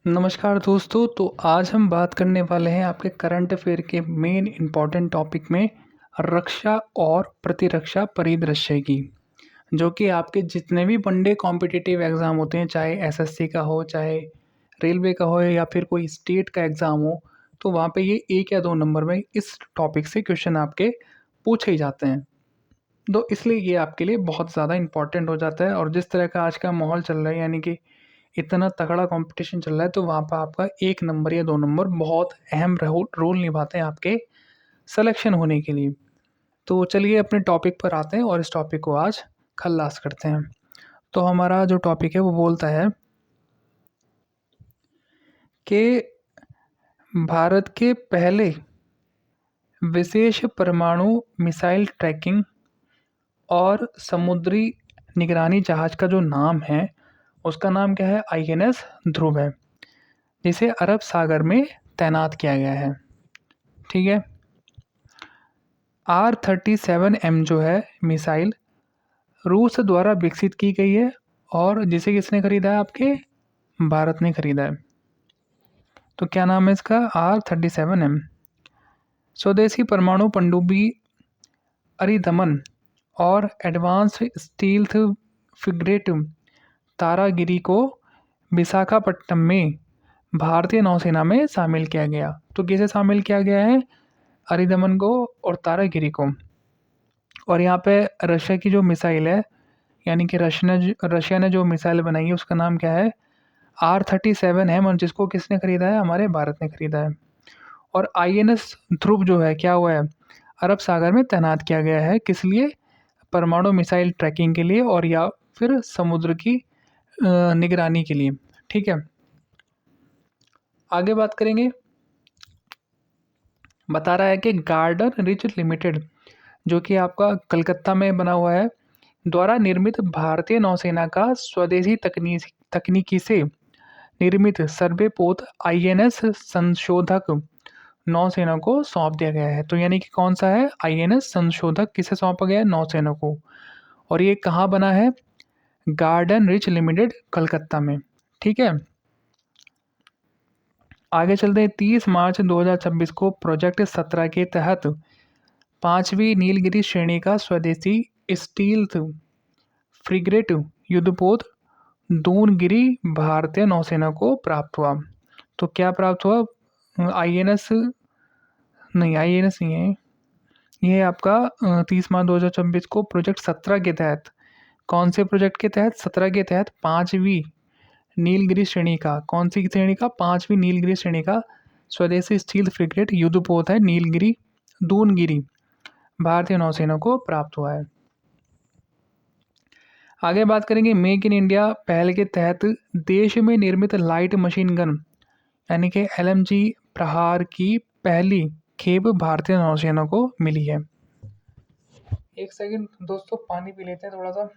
नमस्कार दोस्तों। तो आज हम बात करने वाले हैं आपके करंट अफेयर के मेन इम्पॉर्टेंट टॉपिक में रक्षा और प्रतिरक्षा परिदृश्य की, जो कि आपके जितने भी वनडे कॉम्पिटिटिव एग्ज़ाम होते हैं, चाहे एसएससी का हो, चाहे रेलवे का हो या फिर कोई स्टेट का एग्ज़ाम हो, तो वहाँ पे ये 1 या 2 नंबर में इस टॉपिक से क्वेश्चन आपके पूछे ही जाते हैं। तो इसलिए ये आपके लिए बहुत ज़्यादा इम्पोर्टेंट हो जाता है और जिस तरह का आज का माहौल चल रहा है, यानी कि इतना तगड़ा कंपटीशन चल रहा है, तो वहाँ पे आपका 1 नंबर या 2 नंबर बहुत अहम रोल निभाते हैं आपके सिलेक्शन होने के लिए। तो चलिए अपने टॉपिक पर आते हैं और इस टॉपिक को आज खल्लास करते हैं। तो हमारा जो टॉपिक है वो बोलता है कि भारत के पहले विशेष परमाणु मिसाइल ट्रैकिंग और समुद्री निगरानी जहाज का जो नाम है, उसका नाम क्या है? आईएनएस ध्रुव है, जिसे अरब सागर में तैनात किया गया है। ठीक है। R-37M जो है मिसाइल रूस द्वारा विकसित की गई है और जिसे किसने खरीदा है? आपके भारत ने खरीदा है। तो क्या नाम है इसका? R-37M। स्वदेशी परमाणु पनडुब्बी अरिदमन और एडवांस्ड स्टील्थ फ्रिगेट तारागिरी को विशाखापट्टनम में भारतीय नौसेना में शामिल किया गया। तो किसे शामिल किया गया है? अरिदमन को और तारागिरी को। और यहाँ पे रशिया की जो मिसाइल है, यानी कि रशिया ने जो मिसाइल बनाई है उसका नाम क्या है? R-37M, और जिसको किसने खरीदा है? हमारे भारत ने खरीदा है। और आईएनएस ध्रुव जो है क्या हुआ है? अरब सागर में तैनात किया गया है। किस लिए? परमाणु मिसाइल ट्रैकिंग के लिए और या फिर समुद्र की निगरानी के लिए। ठीक है। आगे बात करेंगे। बता रहा है कि गार्डन रिच लिमिटेड, जो कि आपका कलकत्ता में बना हुआ है, द्वारा निर्मित भारतीय नौसेना का स्वदेशी तकनीकी से निर्मित सर्वेपोत आईएनएस संशोधक नौसेना को सौंप दिया गया है। तो यानी कि कौन सा है? आईएनएस संशोधक किसे सौंपा गया है? नौसेना को। और ये कहाँ बना है? गार्डन रिच लिमिटेड, कलकत्ता में। ठीक है। आगे चलते हैं। 30 मार्च 2026 को प्रोजेक्ट 17 के तहत 5वीं नीलगिरी श्रेणी का स्वदेशी स्टील्थ फ्रिगेट युद्धपोत दूनगिरी भारतीय नौसेना को प्राप्त हुआ। तो क्या प्राप्त हुआ? आईएनएस नहीं, आईएनएस नहीं है ये आपका। 30 मार्च 2026 को प्रोजेक्ट 17 के तहत, कौन से प्रोजेक्ट के तहत? 17 के तहत 5वीं नीलगिरी श्रेणी का, कौन सी श्रेणी का? 5वीं नीलगिरी श्रेणी का स्वदेशी स्टील फ्रिगेट युद्धपोत है नीलगिरी दूनगिरी भारतीय नौसेना को प्राप्त हुआ है। आगे बात करेंगे। मेक इन इंडिया पहल के तहत देश में निर्मित लाइट मशीन गन, यानी कि एलएमजी प्रहार की पहली खेप भारतीय नौसेना को मिली है। एक सेकंड दोस्तों, पानी पी लेते हैं थोड़ा सा।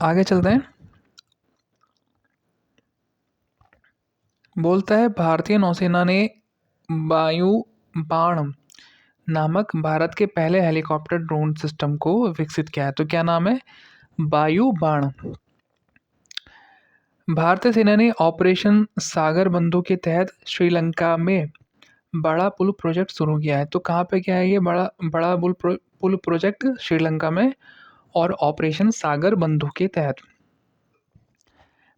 आगे चलते हैं। बोलता है भारतीय नौसेना ने वायु बाण नामक भारत के पहले हेलीकॉप्टर ड्रोन सिस्टम को विकसित किया है। तो क्या नाम है? वायु बाण। भारतीय सेना ने ऑपरेशन सागर बंधु के तहत श्रीलंका में बड़ा पुल प्रोजेक्ट शुरू किया है। तो कहाँ पे क्या है ये बड़ा बड़ा पुल प्रोजेक्ट? श्रीलंका में, और ऑपरेशन सागर बंधु के तहत।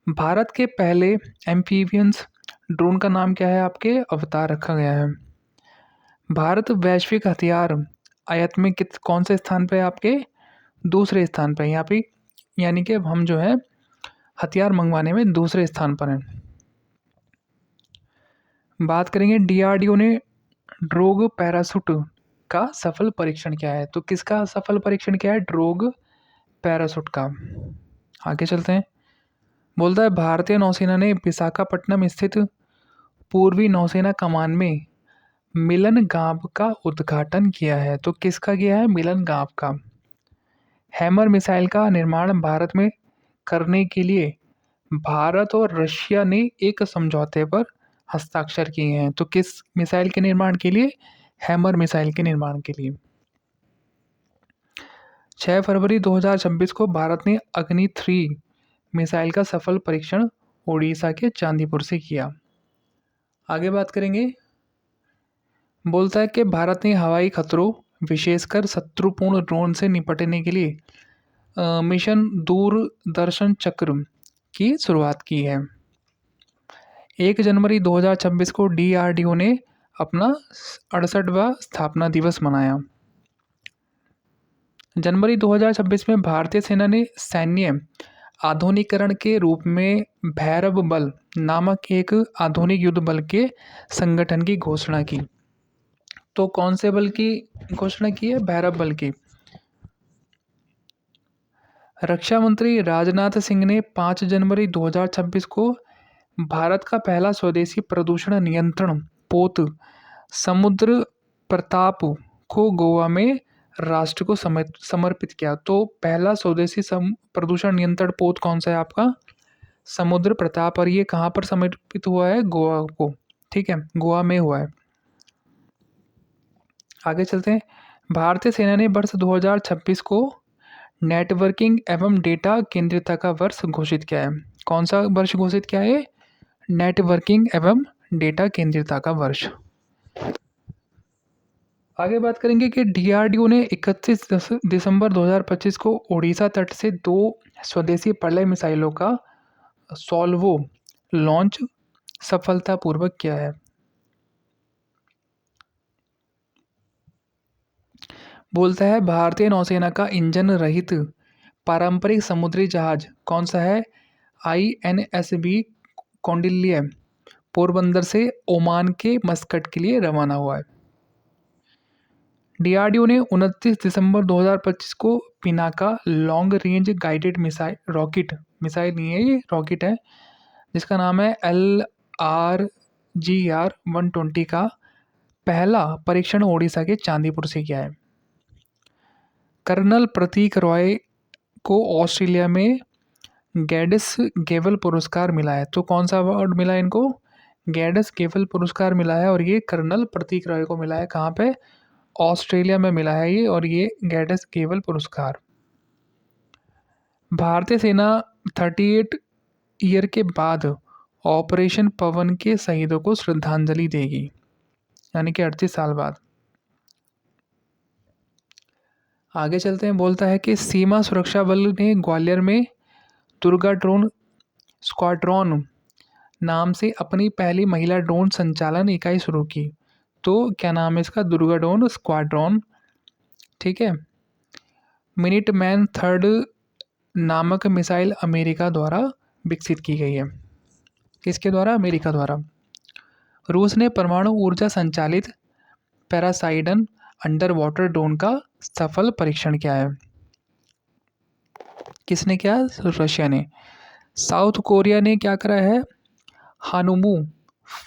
भारत के पहले एम्फीबियंस ड्रोन का नाम क्या है? आपके अवतार रखा गया है। भारत वैश्विक हथियार आयात में कौन से स्थान पे है? आपके दूसरे स्थान पे यहाँ पे, यानी कि अब हम जो है हथियार मंगवाने में दूसरे स्थान पर हैं। बात करेंगे। डीआरडीओ ने ड्रोग पैराशूट का सफल परीक्षण किया है। तो किसका सफल परीक्षण किया है? ड्रोग पैराशूट का। आगे चलते हैं। बोलता है भारतीय नौसेना ने विशाखापट्टनम स्थित पूर्वी नौसेना कमान में मिलन गांव का उद्घाटन किया है। तो किसका किया है? मिलन गांव का। हैमर मिसाइल का निर्माण भारत में करने के लिए भारत और रशिया ने एक समझौते पर हस्ताक्षर किए हैं। तो किस मिसाइल के निर्माण के लिए? हैमर मिसाइल के निर्माण के लिए। 6 फरवरी 2026 को भारत ने अग्नि 3 मिसाइल का सफल परीक्षण ओडिशा के चांदीपुर से किया। आगे बात करेंगे। बोलता है कि भारत ने हवाई खतरों, विशेषकर शत्रुपूर्ण ड्रोन से निपटने के लिए मिशन दूरदर्शन चक्र की शुरुआत की है। 1 जनवरी 2026 को DRDO ने अपना 68वां स्थापना दिवस मनाया। जनवरी 2026 में भारतीय सेना ने सैन्य आधुनिकीकरण के रूप में भैरव बल नामक एक आधुनिक युद्ध बल के संगठन की घोषणा की। तो कौन से बल की घोषणा की है? भैरव बल की। रक्षा मंत्री राजनाथ सिंह ने 5 जनवरी 2026 को भारत का पहला स्वदेशी प्रदूषण नियंत्रण पोत समुद्र प्रताप को गोवा में राष्ट्र को समर्पित किया। तो पहला स्वदेशी प्रदूषण नियंत्रण पोत कौन सा है आपका? समुद्र प्रताप। और ये कहाँ पर समर्पित हुआ है? गोवा को। ठीक है, गोवा में हुआ है। आगे चलते हैं। भारतीय सेना ने वर्ष 2026 को नेटवर्किंग एवं डेटा केंद्रितता का वर्ष घोषित किया है। कौन सा वर्ष घोषित किया है? नेटवर्किंग एवं डेटा केंद्रितता का वर्ष। आगे बात करेंगे कि DRDO ने 31 दिसंबर 2025 को ओडिशा तट से 2 स्वदेशी प्रलय मिसाइलों का सॉल्वो लॉन्च सफलतापूर्वक किया है। बोलता है भारतीय नौसेना का इंजन रहित पारंपरिक समुद्री जहाज कौन सा है? INSB कौंडिल्य पोरबंदर से ओमान के मस्कट के लिए रवाना हुआ है। DRDO ने 29 दिसंबर 2025 को Pinaka long range guided missile rocket missile नहीं है, ये रॉकेट है, जिसका नाम है LRGR 120 का पहला परीक्षण ओडिशा के चांदीपुर से किया है। कर्नल प्रतीक रॉय को ऑस्ट्रेलिया में गैडिस गेवल पुरस्कार मिला है। तो कौन सा अवार्ड मिला है इनको? गैडिस गेवल पुरस्कार मिला है। और ये कर्नल प्रतीक रॉय को मिला है। कहाँ पे? ऑस्ट्रेलिया में मिला है ये। और ये गैडिस गेवल पुरस्कार। भारतीय सेना 38 ईयर के बाद ऑपरेशन पवन के शहीदों को श्रद्धांजलि देगी, यानी कि 38 साल बाद। आगे चलते हैं। बोलता है कि सीमा सुरक्षा बल ने ग्वालियर में दुर्गा ड्रोन स्क्वाड्रॉन नाम से अपनी पहली महिला ड्रोन संचालन इकाई शुरू की। तो क्या नाम है इसका? Durga drone squadron. ठीक है। मिनट मैन 3 नामक मिसाइल अमेरिका द्वारा विकसित की गई है। किसके द्वारा? अमेरिका द्वारा। रूस ने परमाणु ऊर्जा संचालित पैरासाइडन अंडर वाटर ड्रोन का सफल परीक्षण किया है। किसने किया? रशिया ने। साउथ कोरिया ने क्या करा है? हानुमू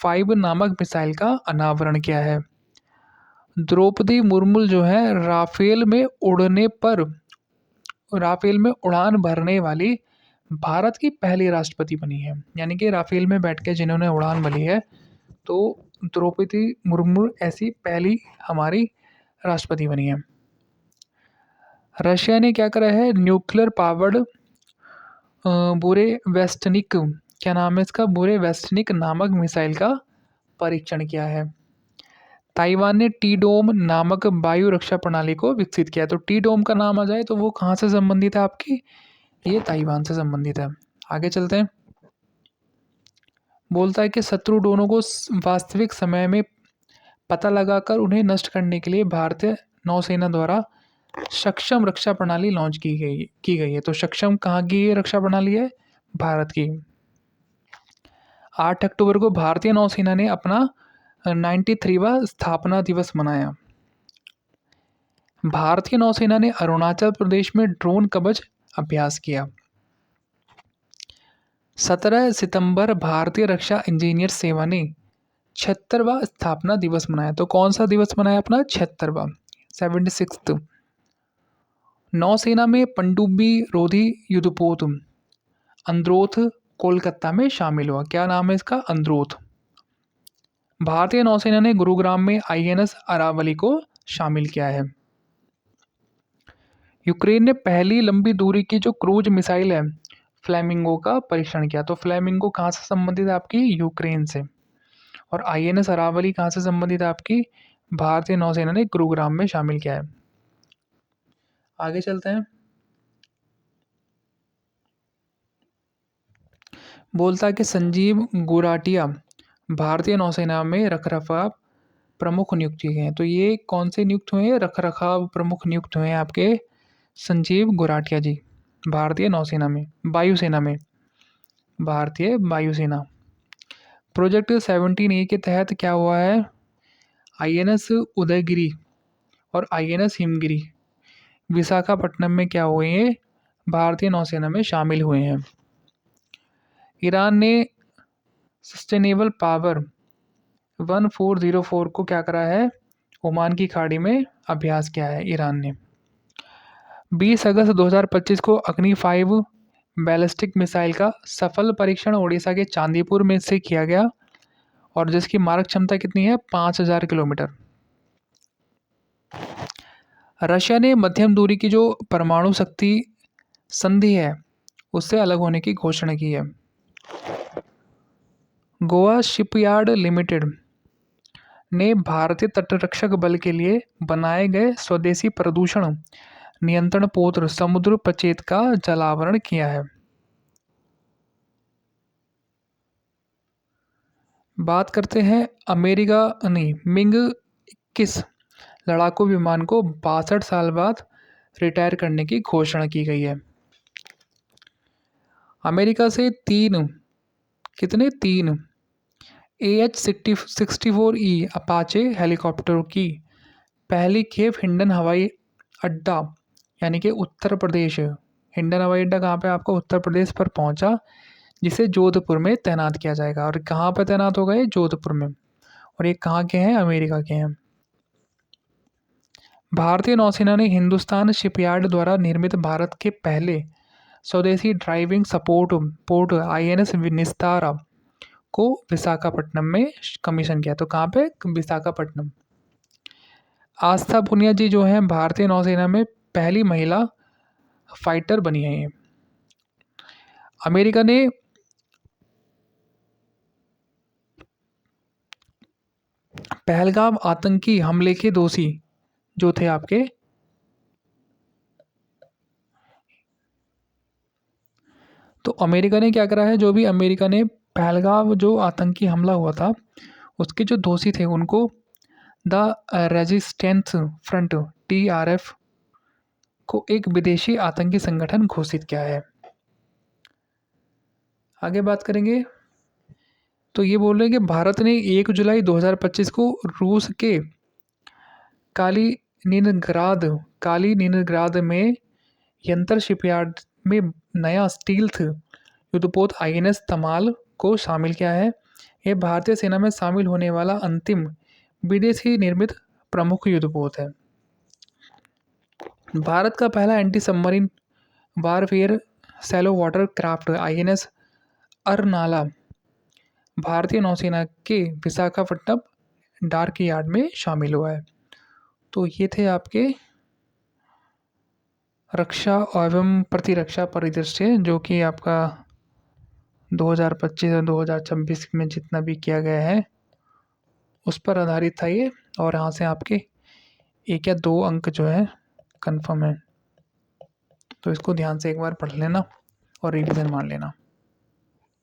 5 नामक मिसाइल का अनावरण किया है। द्रौपदी मुर्मू जो है राफेल में उड़ान भरने वाली भारत की पहली राष्ट्रपति बनी है। यानी कि राफेल में बैठ के जिन्होंने उड़ान भरी है, तो द्रौपदी मुर्मू ऐसी पहली हमारी राष्ट्रपति बनी है। रशिया ने क्या करा है? न्यूक्लियर पावर्ड बुरेवेस्टनिक, क्या नाम है इसका? बुरेवेस्टनिक नामक मिसाइल का परीक्षण किया है। ताइवान ने टी-डोम नामक वायु रक्षा प्रणाली को विकसित किया है। तो टी-डोम का नाम आ जाए तो वो कहाँ से संबंधित है आपकी? ये ताइवान से संबंधित है। आगे चलते हैं। बोलता है कि शत्रु ड्रोनों को वास्तविक समय में पता लगाकर उन्हें नष्ट करने के लिए भारतीय नौसेना द्वारा सक्षम रक्षा प्रणाली लॉन्च की गई है। तो सक्षम कहाँ की रक्षा प्रणाली है? भारत की। 8 अक्टूबर को भारतीय नौसेना ने अपना 93वां स्थापना दिवस मनाया। भारतीय नौसेना ने अरुणाचल प्रदेश में ड्रोन कवच अभ्यास किया। 17 सितंबर भारतीय रक्षा इंजीनियर सेवा ने 76वां स्थापना दिवस मनाया। तो कौन सा दिवस मनाया अपना? 76वां, 76th। नौसेना में पनडुब्बी रोधी युद्धपोत अंद्रोथ कोलकाता में शामिल हुआ। क्या नाम है इसका? अंद्रोथ। भारतीय नौसेना ने गुरुग्राम में आईएनएस अरावली को शामिल किया है। यूक्रेन ने पहली लंबी दूरी की जो क्रूज मिसाइल है फ्लैमिंगो का परीक्षण किया। तो फ्लैमिंगो कहाँ से संबंधित है आपकी? यूक्रेन से। और आईएनएस अरावली कहाँ से संबंधित है आपकी? भारतीय नौसेना ने गुरुग्राम में शामिल किया है। आगे चलते हैं। बोलता है कि संजीव गुराटिया भारतीय नौसेना में रखरखाव प्रमुख नियुक्त किए गए हैं। तो ये कौन से नियुक्त हुए हैं? रखरखाव प्रमुख नियुक्त हुए हैं आपके संजीव गुराटिया जी भारतीय नौसेना में, वायुसेना में, भारतीय वायुसेना। प्रोजेक्ट 17A के तहत क्या हुआ है? आईएनएस उदयगिरी और आईएनएस हिमगिरी विशाखापट्टनम में क्या हुए हैं? भारतीय नौसेना में शामिल हुए हैं। ईरान ने सस्टेनेबल पावर 1404 को क्या करा है? ओमान की खाड़ी में अभ्यास किया है ईरान ने। 20 अगस्त 2025 को अग्नि 5 बैलिस्टिक मिसाइल का सफल परीक्षण ओडिशा के चांदीपुर में से किया गया और जिसकी मारक क्षमता कितनी है? 5000 किलोमीटर। रशिया ने मध्यम दूरी की जो परमाणु शक्ति संधि है उससे अलग होने की घोषणा की है। गोवा शिपयार्ड लिमिटेड ने भारतीय तटरक्षक बल के लिए बनाए गए स्वदेशी प्रदूषण नियंत्रण पोत समुद्र पचेत का जलावरण किया है। बात करते हैं अमेरिका नहीं मिग 21 लड़ाकू विमान को 62 साल बाद रिटायर करने की घोषणा की गई है। अमेरिका से तीन AH-64E अपाचे हेलीकॉप्टरों की पहली खेप हिंडन हवाई अड्डा यानी कि उत्तर प्रदेश, हिंडन हवाई अड्डा कहाँ पे? आपका उत्तर प्रदेश पर पहुंचा, जिसे जोधपुर में तैनात किया जाएगा। और कहाँ पर तैनात होगा ये? जोधपुर में। और ये कहाँ के हैं? अमेरिका के हैं। भारतीय नौसेना ने हिंदुस्तान शिपयार्ड द्वारा निर्मित भारत के पहले स्वदेशी ड्राइविंग सपोर्ट पोर्ट आईएनएस निस्तारा को विशाखापट्टनम में कमीशन किया। तो कहाँ पे? विशाखापट्टनम। आस्था पुनिया जी जो है भारतीय नौसेना में पहली महिला फाइटर बनी है ये। अमेरिका ने पहलगाम आतंकी हमले के दोषी जो थे आपके तो अमेरिका ने क्या करा है? जो भी अमेरिका ने पहलगाम जो आतंकी हमला हुआ था उसके जो दोषी थे उनको द रेजिस्टेंस फ्रंट TRF को एक विदेशी आतंकी संगठन घोषित किया है। आगे बात करेंगे तो ये बोल रहे हैं कि भारत ने 1 जुलाई 2025 को रूस के कालीनिनग्राद में यंत्र शिपयार्ड में नया स्टील्थ युद्धपोत आईएनएस तमाल को शामिल किया है। यह भारतीय सेना में शामिल होने वाला अंतिम विदेशी निर्मित प्रमुख युद्धपोत है। भारत का पहला anti submarine warfare shallow water craft INS Arnala भारतीय नौसेना के विशाखापट्टनम डार्क यार्ड में शामिल हुआ है। तो ये थे आपके रक्षा एवं प्रतिरक्षा परिदृश्य जो कि आपका 2025 और 2026 में जितना भी किया गया है उस पर आधारित था ये। और यहाँ से आपके 1 या 2 अंक जो है कंफर्म है। तो इसको ध्यान से एक बार पढ़ लेना और रिवीजन मार लेना।